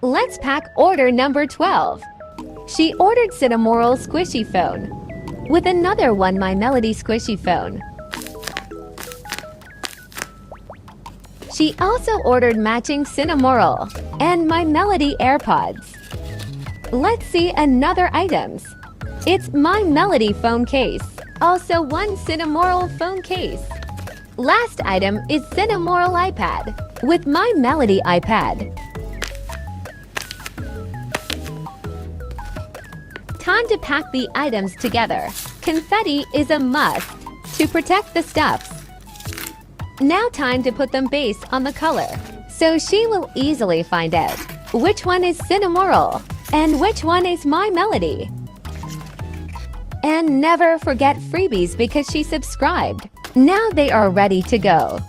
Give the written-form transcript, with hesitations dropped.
Let's pack order number 12. She ordered cinnamaroll squishy phone with another one My Melody squishy phone. She also ordered matching cinnamaroll and My Melody AirPods. Let's see another items. It's My Melody phone case, also one cinnamaroll phone case. Last item is cinnamaroll iPad with My Melody iPad. Time to pack the items together. Confetti is a must to protect the stuffs. Now time to put them based on the color, so she will easily find out which one is cinnamaroll and which one is My Melody. And never forget freebies because she subscribed. Now they are ready to go.